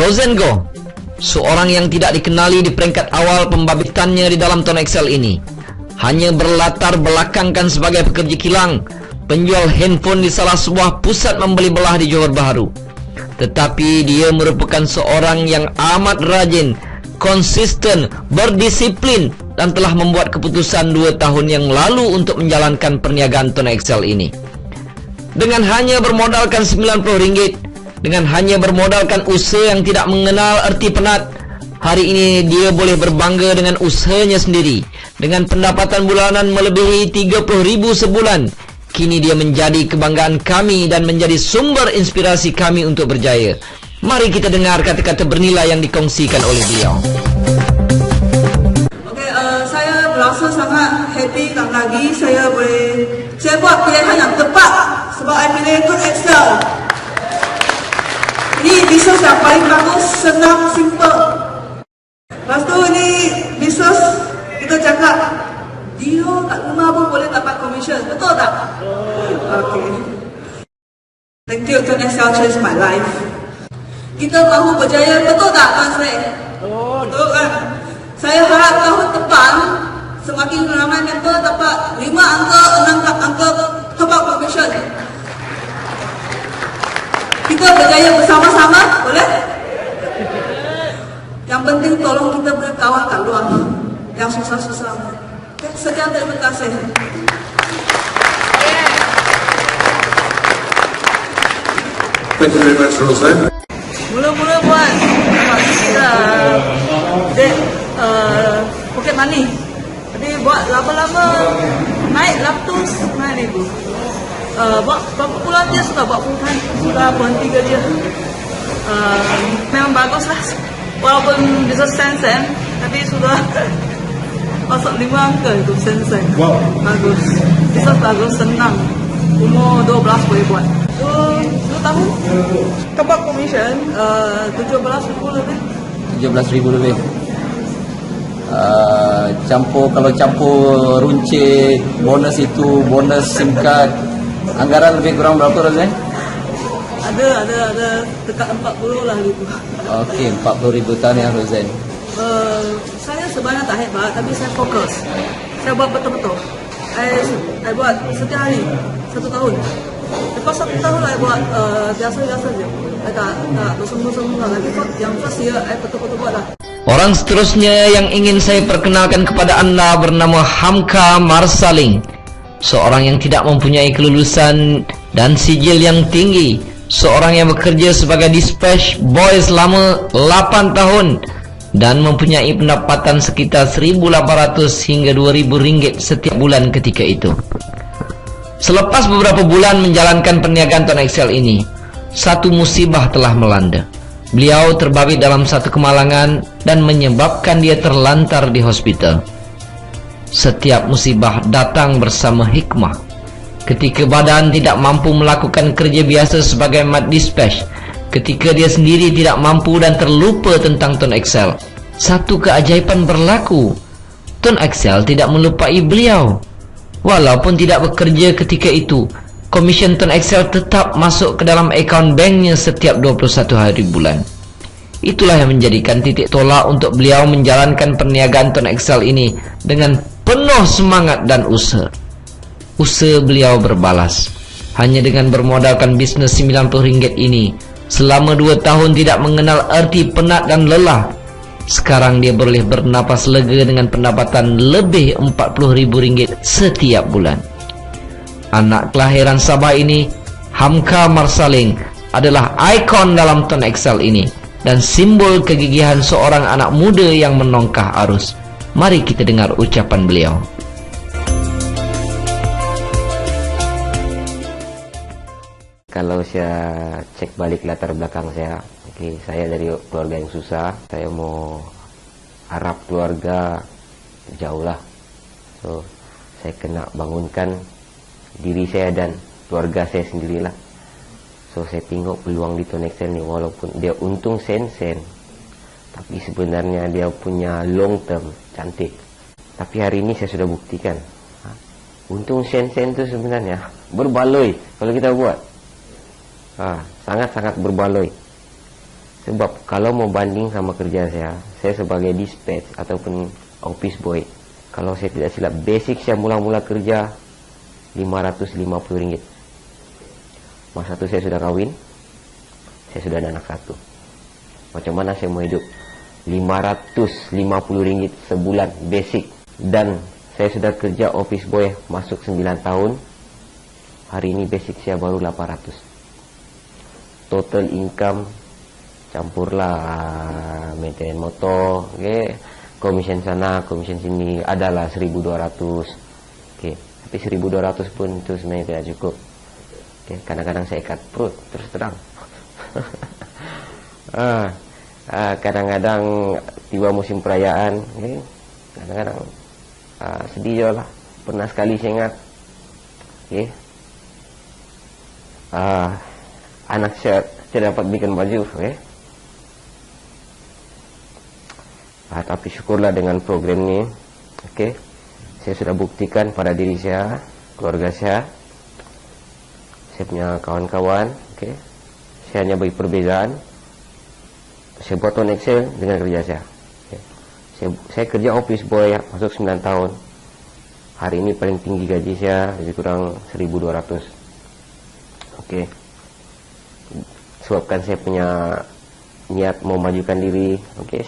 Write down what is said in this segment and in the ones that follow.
Rosen Goh, seorang yang tidak dikenali di peringkat awal pembabitannya di dalam Tone Excel ini, hanya berlatar belakangkan sebagai pekerja kilang, penjual handphone di salah sebuah pusat membeli belah di Johor Bahru. Tetapi dia merupakan seorang yang amat rajin, konsisten, berdisiplin, dan telah membuat keputusan 2 tahun yang lalu untuk menjalankan perniagaan Tone Excel ini. Dengan hanya bermodalkan RM90, dengan hanya bermodalkan usaha yang tidak mengenal erti penat, hari ini dia boleh berbangga dengan usahanya sendiri. Dengan pendapatan bulanan melebihi RM30,000 sebulan, kini dia menjadi kebanggaan kami dan menjadi sumber inspirasi kami untuk berjaya. Mari kita dengar kata-kata bernilai yang dikongsikan oleh beliau. Saya merasa sangat happy karena lagi saya buat pilihan yang tepat sebab saya pilih Tone Excel. Ini bisnes yang paling bagus, senang, simple. Lepas tu ini bisnes kita cakap dia kat rumah pun boleh dapat commission, betul tak? Okay. Thank you, Tone Excel changed my life. Kita mahu berjaya, betul tak Tuan Sri? Betul kan? Saya harap tahun depan semakin ramai member dapat 5 angka, 6 angka top-up commission. Kita berjaya bersama-sama, boleh? Yang penting tolong kita berkawan kat luar yang susah-susah. Sekian, terima kasih. Thank you very much, Rosen. Mula-mula buat pocket money. Jadi buat lama-lama naik laptus RM9,000. Buat berapa bulan dia sudah buat full time, sudah berhenti kerja. Memang baguslah. Walaupun bisa sen-sen, tapi sudah masuk 5 angka itu sen-sen. Wow. Bagus. Bisa bagus, senang. Umur 12 boleh buat. 2 tahun. Top-up commission RM17,000 lebih. RM17,000 lebih. Kalau campur runcit, bonus itu, bonus SIM card, anggaran lebih kurang berapa Rosen? Ada dekat 40 lah gitu. Okey, RM40,000 tahun ya Rosen. Saya sebenarnya tak hebat, tapi saya fokus. Saya buat betul-betul. Saya buat setiap hari 1 tahun. Lepas 1 tahun saya buat biasa-biasa je. Saya tak bersungguh-sungguh lah. Tapi yang first year saya betul-betul buat lah. Orang seterusnya yang ingin saya perkenalkan kepada anda bernama Hamka Marsaling, seorang yang tidak mempunyai kelulusan dan sijil yang tinggi, seorang yang bekerja sebagai dispatch boy selama 8 tahun dan mempunyai pendapatan sekitar RM1,800 hingga RM2,000 setiap bulan ketika itu. Selepas beberapa bulan menjalankan perniagaan Tone Excel ini, satu musibah telah melanda. Beliau terbabit dalam satu kemalangan dan menyebabkan dia terlantar di hospital. Setiap musibah datang bersama hikmah. Ketika badan tidak mampu melakukan kerja biasa sebagai mat dispatch, ketika dia sendiri tidak mampu dan terlupa tentang Tone Excel, satu keajaiban berlaku. Tone Excel tidak melupai beliau. Walaupun tidak bekerja ketika itu, komisen Tone Excel tetap masuk ke dalam akaun banknya setiap 21 hari bulan. Itulah yang menjadikan titik tolak untuk beliau menjalankan perniagaan Tone Excel ini dengan penuh semangat dan usaha. Usaha beliau berbalas. Hanya dengan bermodalkan bisnes RM90 ini, selama 2 tahun tidak mengenal arti penat dan lelah, sekarang dia boleh bernapas lega dengan pendapatan lebih RM40,000 setiap bulan. Anak kelahiran Sabah ini, Hamka Marsaling, adalah ikon dalam Tone Excel ini dan simbol kegigihan seorang anak muda yang menongkah arus. Mari kita dengar ucapan beliau. Kalau saya cek balik latar belakang saya, saya dari keluarga yang susah. Saya mau harap keluarga jauh lah. So, saya kena bangunkan diri saya dan keluarga saya sendirilah. So saya tengok peluang di Tone Excel ni, walaupun dia untung sen-sen, tapi sebenarnya dia punya long term cantik. Tapi hari ini saya sudah buktikan, untung sen-sen tu sebenarnya berbaloi kalau kita buat. Sangat-sangat berbaloi. Sebab kalau mau banding sama kerja saya sebagai dispatch ataupun office boy, kalau saya tidak silap basic saya mula-mula kerja RM550. Masa itu saya sudah kawin, saya sudah ada anak satu. Macam mana saya mau hidup? RM550 sebulan basic. Dan saya sudah kerja office boy masuk 9 tahun. Hari ini basic saya baru 800. Total income campurlah maintain motor, komisen sana, komisen sini, adalah 1.200. Tapi 1.200 pun itu sebenarnya tidak cukup. Kadang-kadang saya ikat perut, terus terang. Kadang-kadang tiba musim perayaan, kadang-kadang sedih juga lah. Pernah sekali saya ingat, anak saya dapat bikin baju, tapi syukurlah dengan program ini, saya sudah buktikan pada diri saya, keluarga saya punya kawan-kawan, saya hanya bagi perbezaan. Saya buat on Excel dengan kerja saya. Saya kerja office boy masuk 9 tahun. Hari ini paling tinggi gaji saya lebih kurang 1.200. Sebabkan saya punya niat mau majukan diri,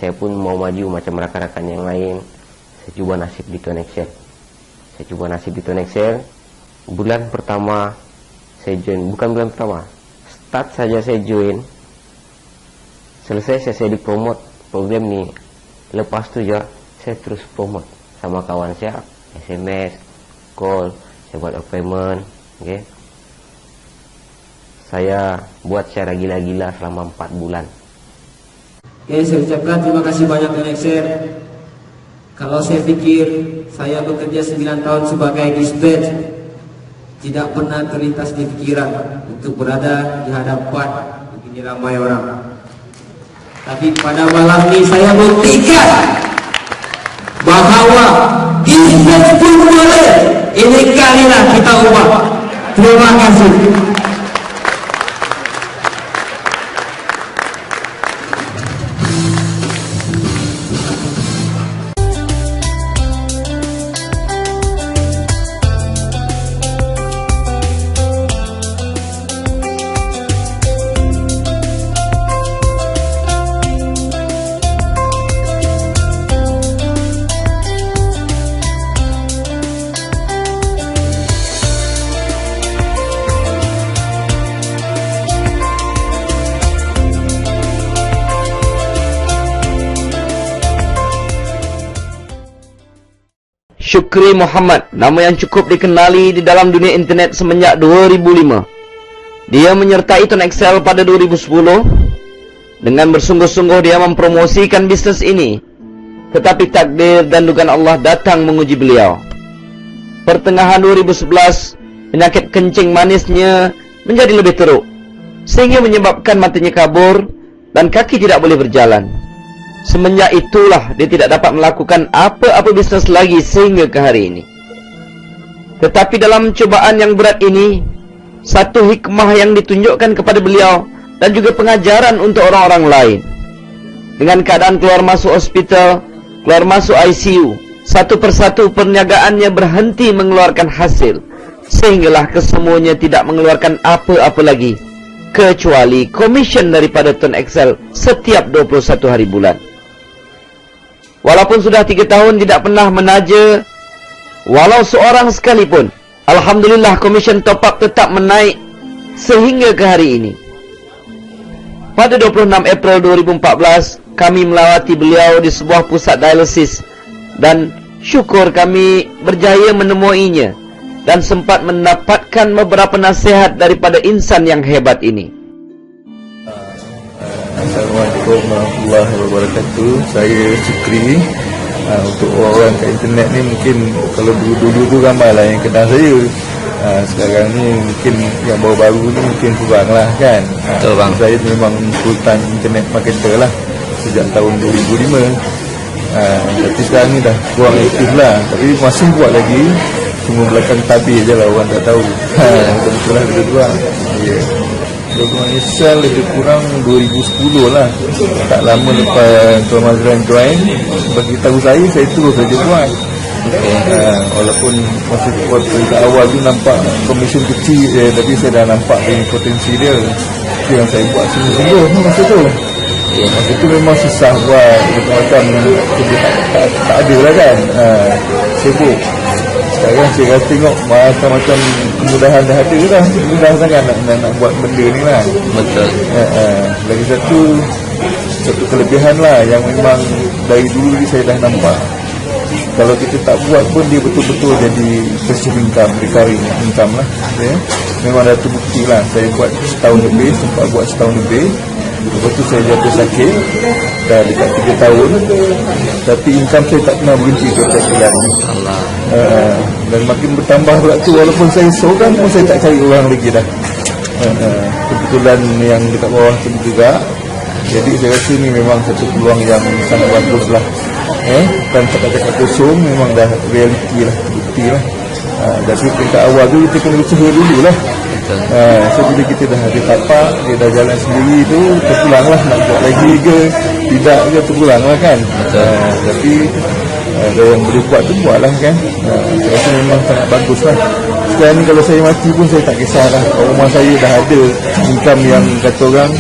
saya pun mau maju macam rakan-rakan yang lain. Saya coba nasib di Tuan Excel. Bulan pertama saya join, bukan bulan pertama, start saja saya join, selesai saya dipromote program ni. Lepas tu je saya terus promote sama kawan saya, SMS, call, saya buat appointment, saya buat secara gila-gila selama 4 bulan. Saya ucapkan terima kasih banyak Tuan Excel. Kalau saya fikir saya bekerja 9 tahun sebagai dispatch, tidak pernah terlintas di pikiran untuk berada di hadapan begini ramai orang. Tapi pada malam ini saya buktikan bahawa dispatch pun boleh. Ini kalilah kita ubah. Terima kasih. Syukri Muhammad, nama yang cukup dikenali di dalam dunia internet semenjak 2005. Dia menyertai Tuan Excel pada 2010. Dengan bersungguh-sungguh dia mempromosikan bisnes ini. Tetapi takdir dan dugaan Allah datang menguji beliau. Pertengahan 2011, penyakit kencing manisnya menjadi lebih teruk, sehingga menyebabkan matanya kabur dan kaki tidak boleh berjalan. Semenjak itulah dia tidak dapat melakukan apa-apa bisnes lagi sehingga ke hari ini. Tetapi dalam cubaan yang berat ini, satu hikmah yang ditunjukkan kepada beliau dan juga pengajaran untuk orang-orang lain. Dengan keadaan keluar masuk hospital, keluar masuk ICU, satu persatu perniagaannya berhenti mengeluarkan hasil, sehinggalah kesemuanya tidak mengeluarkan apa-apa lagi kecuali komisen daripada Tuan Excel setiap 21 hari bulan. Walaupun sudah 3 tahun tidak pernah menaja walau seorang sekalipun, alhamdulillah komisen top up tetap menaik sehingga ke hari ini. Pada 26 April 2014, kami melawati beliau di sebuah pusat dialisis dan syukur kami berjaya menemuinya dan sempat mendapatkan beberapa nasihat daripada insan yang hebat ini. Assalamualaikum warahmatullahi wabarakatuh. Saya Syukri. Untuk orang kat internet ni mungkin kalau dulu tu ramailah yang kenal saya. Sekarang ni mungkin yang baru-baru ni mungkin kurang lah kan. Betul bang. Saya memang full time internet marketer lah sejak tahun 2005. Tapi sekarang ni dah kurang aktif lah. Tapi masih buat lagi. Cuma belakang tabir je lah, orang tak tahu. Betul-betul lah, betul-betul lah. Program Excel lebih kurang 2010 lah. Tak lama lepas Tuan Mazlan join, bagi tahu saya terus saja buat. Walaupun masa waktu awal tu nampak komisen kecil, tapi saya dah nampak ini potensi dia. Itu yang saya buat sungguh-sungguh masa tu. Masa tu memang susah buat, macam tak ada lah kan. Sibuk. Sekarang saya rasa tengok macam-macam kemudahan dah ada dah. Mudah sangat nak buat benda ni lah. Betul. Lagi satu kelebihan lah yang memang dari dulu saya dah nampak. Kalau kita tak buat pun dia betul-betul jadi passive income, recurring income lah. Memang dah terbukti lah. Saya buat setahun lebih, sempat buat setahun lebih. Lepas tu saya jatuh sakit, dah dekat 3 tahun. Tapi income saya tak pernah berhenti setiap bulan. Dan makin bertambah waktu, walaupun saya seorang pun saya tak cari orang lagi dah. Kebetulan yang dekat bawah tu juga. Jadi saya rasa ni memang satu peluang yang sangat bagus lah. Bukan cakap-cakap kosong, memang dah realiti lah, bukti lah. Dari peringkat awal tu kita kena usaha dulu lah. So bila kita dah ada tapak, dia dah jalan sendiri tu, terpulang lah nak buat lagi ke tidak ke, terpulang lah kan. Tapi yang boleh buat tu buat lah kan. Saya rasa memang sangat bagus lah. Sekarang ni kalau saya mati pun saya tak kisahlah. Rumah saya dah ada income yang kata orang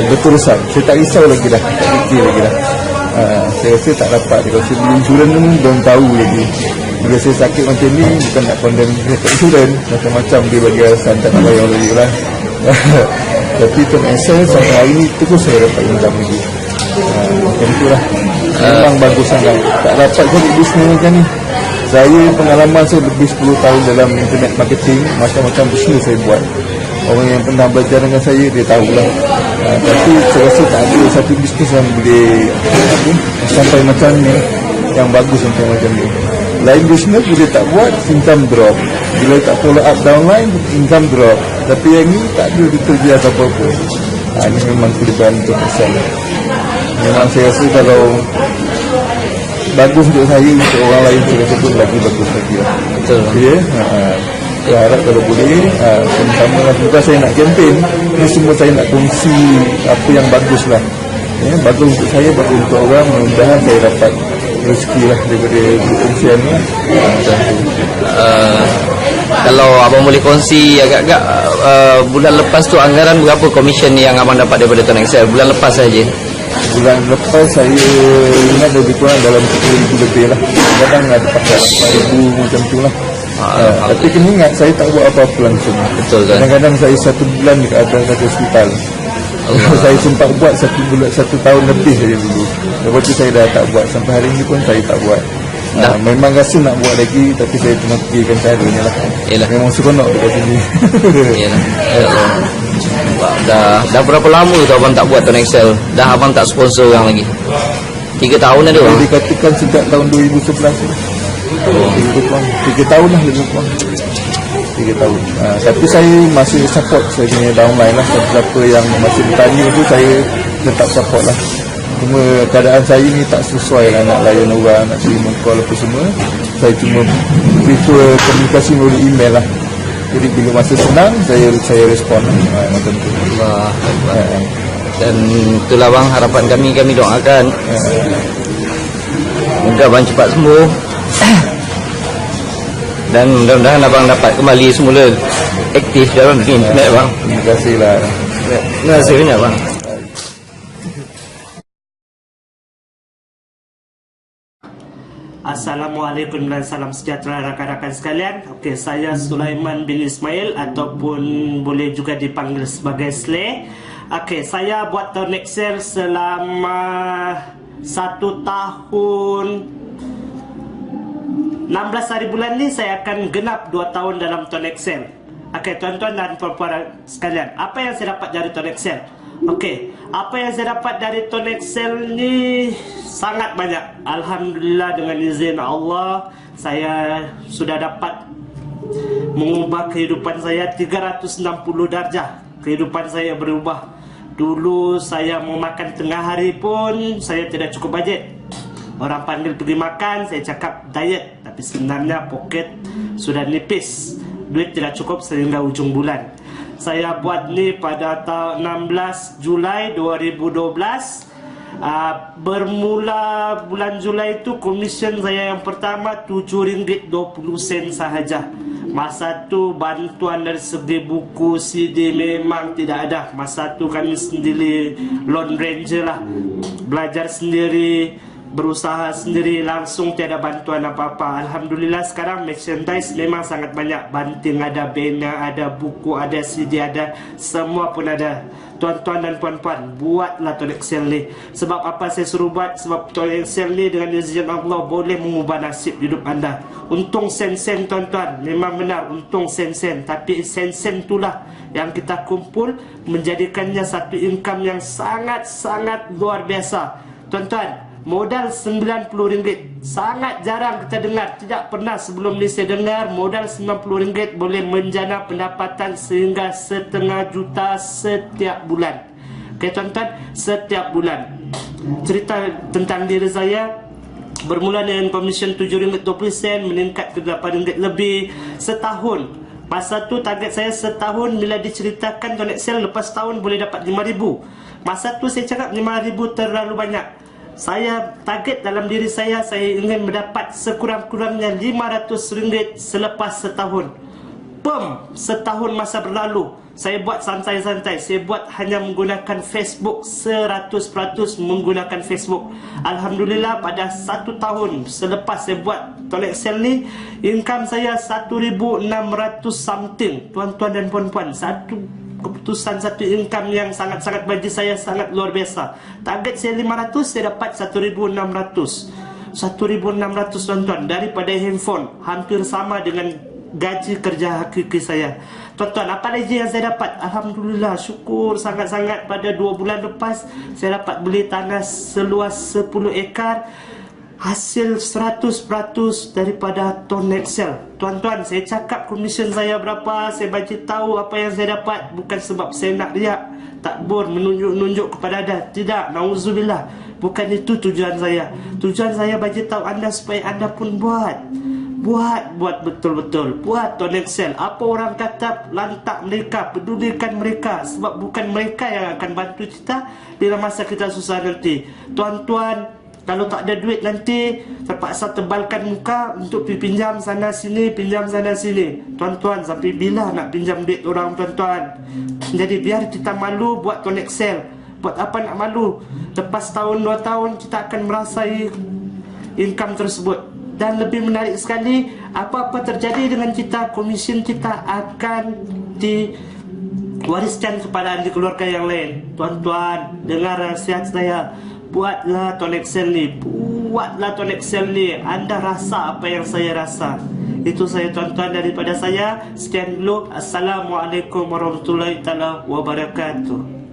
berterusan. Saya tak risau lagi dah, tak fikir lagi dah. Saya rasa tak dapat. Kalau saya beli insurans pun belum tahu lagi. Bila saya sakit macam ni, bukan nak condemn insurans, macam-macam dia bagi alasan tak nak bayar lagi lah. Tapi Tuan Excel sampai hari ni terus saya dapat income lagi. Macam itulah. Memang bagus sangat. Tak dapat jadi bisnes macam ni. Saya pengalaman saya lebih 10 tahun dalam internet marketing. Macam-macam bisnes saya buat. Orang yang pernah belajar dengan saya, dia tahulah. Tapi saya rasa tak ada satu bisnes yang boleh sampai macam ni, yang bagus sampai macam ni. Lain bisnes boleh tak buat, income drop. Bila tak follow up downline, income drop. Tapi yang ni tak ada diterja apa-apa. Ini memang kelebihan untuk Excel. Memang saya rasa kalau bagus untuk saya, untuk orang lain saya rasa pun lagi bagus lagi lah. Betul. Saya harap kalau boleh, sama lah juga saya nak campaign. Ini semua saya nak kongsi apa yang bagus lah. Bagus untuk saya, bagus untuk orang. Mudah-mudahan saya dapat rezeki lah daripada kongsian ni lah. Kalau abang boleh kongsi agak-agak bulan lepas tu anggaran berapa komisen yang abang dapat daripada Tuan Excel bulan lepas saja? Bulan lepas saya ingat lebih kurang dalam 10,000 lebih lah. Kadang ada pakai 4,000 macam tu lah. Tapi kena ingat saya tak buat apa-apa langsung. Betul kan? Kadang-kadang saya 1 bulan dekat atas hospital. Saya sempat buat 1 tahun lebih saja dulu. Lepas tu saya dah tak buat. Sampai hari ni pun saya tak buat. Memang rasa nak buat lagi, tapi saya tengah fikirkan caranya lah. Memang seronok dekat sini. Dah berapa lama tu abang tak buat Tuan Excel? Dah abang tak sponsor orang lagi? 3 tahun ada bang? Dikatakan sejak tahun 2011 tu. 3 tahun lah lebih kurang. 3 tahun. Tapi saya masih support saya punya downline lah. Siapa yang masih bertanya tu saya tetap support lah. Cuma keadaan saya ni tak sesuai lah nak layan orang, nak terima call apa semua. Saya cuma prefer komunikasi melalui email lah. Jadi bila masa senang saya respon lah. Macam tu. Dan itulah bang harapan kami doakan. Moga abang cepat sembuh. Dan mudah-mudahan abang dapat kembali semula aktif dalam internet bang. Terima kasih lah. Terima kasih banyak bang. Assalamualaikum dan salam sejahtera rakan-rakan sekalian. Okey, saya Sulaiman bin Ismail ataupun boleh juga dipanggil sebagai Slay. Okey, saya buat Tuan Excel selama 1 tahun 16 hari bulan ni saya akan genap 2 tahun dalam Tuan Excel. Okey, tuan-tuan dan puan-puan sekalian, apa yang saya dapat dari Tuan Excel? Okey, apa yang saya dapat dari Tuan Excel ni sangat banyak. Alhamdulillah, dengan izin Allah saya sudah dapat mengubah kehidupan saya 360 darjah. Kehidupan saya berubah. Dulu saya mau makan tengah hari pun saya tidak cukup bajet. Orang panggil pergi makan, saya cakap diet, tapi sebenarnya poket sudah nipis. Duit tidak cukup sehingga ujung bulan. Saya buat ni pada tahun 16 Julai 2012. Bermula bulan Julai itu komisen saya yang pertama RM7.20 sahaja. Masa tu bantuan dari segi buku CD memang tidak ada. Masa tu kami sendiri Lone Ranger lah, belajar sendiri, berusaha sendiri, langsung tiada bantuan apa-apa. Alhamdulillah sekarang merchandise memang sangat banyak. Banting ada, banner ada, buku ada, CD ada, semua pun ada. Tuan-tuan dan puan-puan, buatlah Tolak Sel ni. Sebab apa saya suruh buat? Sebab Tolak Sel ni dengan izin Allah boleh mengubah nasib hidup anda. Untung sen-sen tuan-tuan, memang benar untung sen-sen. Tapi sen-sen itulah yang kita kumpul menjadikannya satu income yang sangat-sangat luar biasa. Tuan-tuan, modal RM90 sangat jarang kita dengar. Tidak pernah sebelum ni saya dengar modal RM90 boleh menjana pendapatan sehingga RM1,5 juta setiap bulan. Okay tuan-tuan, setiap bulan. Cerita tentang diri saya, bermula dengan komisen RM7.20 meningkat ke RM8 lebih setahun. Masa tu target saya setahun bila diceritakan Tolak Sel lepas tahun boleh dapat RM5,000. Masa tu saya cakap RM5,000 terlalu banyak. Saya target dalam diri saya ingin mendapat sekurang-kurangnya RM500 selepas setahun. Setahun masa berlalu, saya buat santai-santai. Saya buat hanya menggunakan Facebook, 100% menggunakan Facebook. Alhamdulillah pada 1 tahun selepas saya buat Tolak Sel ni, income saya 1,600 something. Tuan-tuan dan puan-puan, satu keputusan, satu income yang sangat-sangat bagi saya sangat luar biasa. Target saya 500, saya dapat 1,600. 1,600 tuan-tuan, daripada handphone, hampir sama dengan gaji kerja hakiki saya. Tuan-tuan, apa lagi yang saya dapat? Alhamdulillah, syukur sangat-sangat pada 2 bulan lepas saya dapat beli tanah seluas 10 ekar. Hasil 100% daripada Tolak Sel. Tuan-tuan, saya cakap komisen saya berapa, saya bagi tahu apa yang saya dapat, bukan sebab saya nak riak, takbur, menunjuk-nunjuk kepada anda. Tidak, nauzubillah. Bukan itu tujuan saya. Tujuan saya bagi tahu anda supaya anda pun buat betul-betul. Buat Tolak Sel. Apa orang kata, lantak mereka, pedulikan mereka. Sebab bukan mereka yang akan bantu kita bila masa kita susah nanti. Tuan-tuan, kalau tak ada duit nanti terpaksa tebalkan muka untuk pinjam sana sini, pinjam sana sini. Tuan-tuan, sampai bila nak pinjam duit orang tuan-tuan? Jadi biar kita malu buat Tolak Sel. Buat apa nak malu? Lepas tahun 2 tahun kita akan merasai income tersebut. Dan lebih menarik sekali, apa-apa terjadi dengan kita, komisen kita akan diwariskan kepada ahli keluarga yang lain. Tuan-tuan, dengar nasihat saya. Buatlah Tolak Sel ni. Buatlah Tolak Sel ni. Anda rasa apa yang saya rasa. Itu saya tuan-tuan daripada saya. Sekian dulu. Assalamualaikum warahmatullahi wabarakatuh.